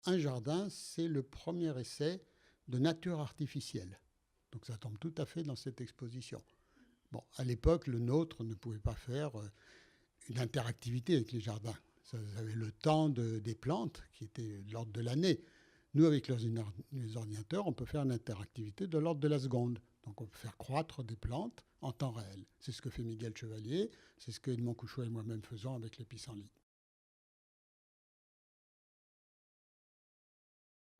Un jardin, c'est le premier essai de nature artificielle. Donc ça tombe tout à fait dans cette exposition. Bon, à l'époque, le nôtre ne pouvait pas faire une interactivité avec les jardins. Ça avait le temps des plantes, qui était de l'ordre de l'année. Nous, avec les ordinateurs, on peut faire une interactivité de l'ordre de la seconde. Donc on peut faire croître des plantes en temps réel. C'est ce que fait Miguel Chevalier, c'est ce que Edmond Couchot et moi-même faisons avec les pissenlits.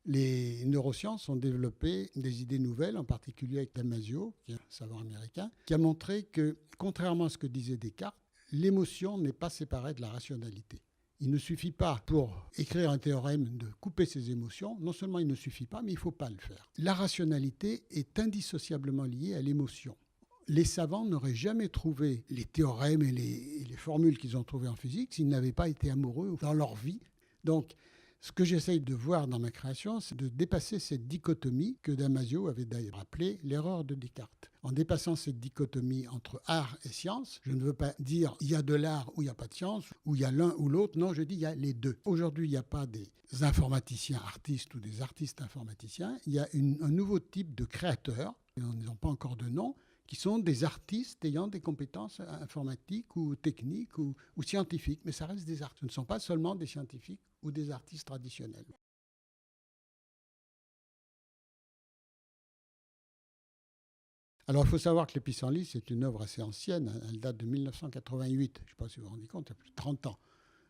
Les neurosciences ont développé des idées nouvelles, en particulier avec Damasio, qui est un savant américain, qui a montré que, contrairement à ce que disait Descartes, l'émotion n'est pas séparée de la rationalité. Il ne suffit pas, pour écrire un théorème, de couper ses émotions. Non seulement il ne suffit pas, mais il ne faut pas le faire. La rationalité est indissociablement liée à l'émotion. Les savants n'auraient jamais trouvé les théorèmes et les formules qu'ils ont trouvées en physique s'ils n'avaient pas été amoureux dans leur vie. Donc, ce que j'essaye de voir dans ma création, c'est de dépasser cette dichotomie que Damasio avait d'ailleurs appelée l'erreur de Descartes. En dépassant cette dichotomie entre art et science, je ne veux pas dire il y a de l'art ou il n'y a pas de science, ou il y a l'un ou l'autre, non, je dis il y a les deux. Aujourd'hui, il n'y a pas des informaticiens artistes ou des artistes informaticiens, il y a un nouveau type de créateurs, ils n'ont pas encore de nom, qui sont des artistes ayant des compétences informatiques ou techniques ou scientifiques, mais ça reste des artistes. Ce ne sont pas seulement des scientifiques ou des artistes traditionnels. Alors, il faut savoir que les pissenlits, c'est une œuvre assez ancienne. Elle date de 1988. Je ne sais pas si vous vous rendez compte, il y a plus de 30 ans.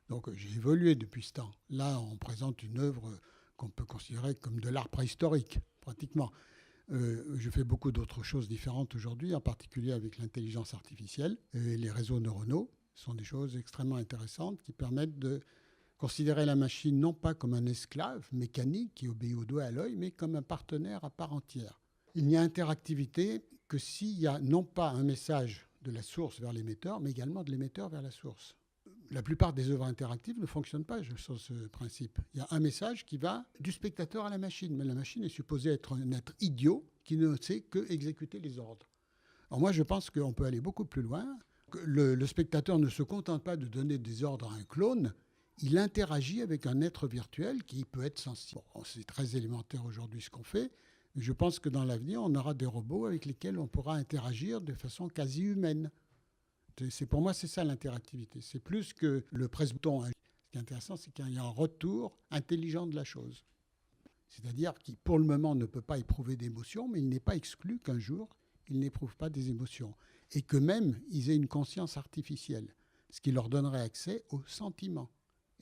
Donc, j'ai évolué depuis ce temps. Là, on présente une œuvre qu'on peut considérer comme de l'art préhistorique, pratiquement. Je fais beaucoup d'autres choses différentes aujourd'hui, en particulier avec l'intelligence artificielle et les réseaux neuronaux. Ce sont des choses extrêmement intéressantes qui permettent de considérer la machine non pas comme un esclave mécanique qui obéit au doigt et à l'œil, mais comme un partenaire à part entière. Il n'y a interactivité que s'il y a non pas un message de la source vers l'émetteur, mais également de l'émetteur vers la source. La plupart des œuvres interactives ne fonctionnent pas sur ce principe. Il y a un message qui va du spectateur à la machine, mais la machine est supposée être un être idiot qui ne sait que exécuter les ordres. Alors moi, je pense qu'on peut aller beaucoup plus loin. Le spectateur ne se contente pas de donner des ordres à un clone, il interagit avec un être virtuel qui peut être sensible. Bon, c'est très élémentaire aujourd'hui ce qu'on fait, mais je pense que dans l'avenir, on aura des robots avec lesquels on pourra interagir de façon quasi humaine. Pour moi, c'est ça l'interactivité. C'est plus que le presse-bouton. Ce qui est intéressant, c'est qu'il y a un retour intelligent de la chose. C'est-à-dire qui, pour le moment, ne peut pas éprouver d'émotions, mais il n'est pas exclu qu'un jour, ils n'éprouvent pas des émotions. Et que même, ils aient une conscience artificielle, ce qui leur donnerait accès aux sentiments.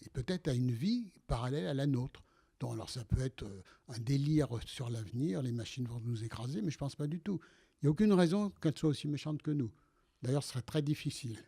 Et peut-être à une vie parallèle à la nôtre. Donc, alors ça peut être un délire sur l'avenir, les machines vont nous écraser, mais je ne pense pas du tout. Il n'y a aucune raison qu'elles soient aussi méchantes que nous. D'ailleurs, ce serait très difficile.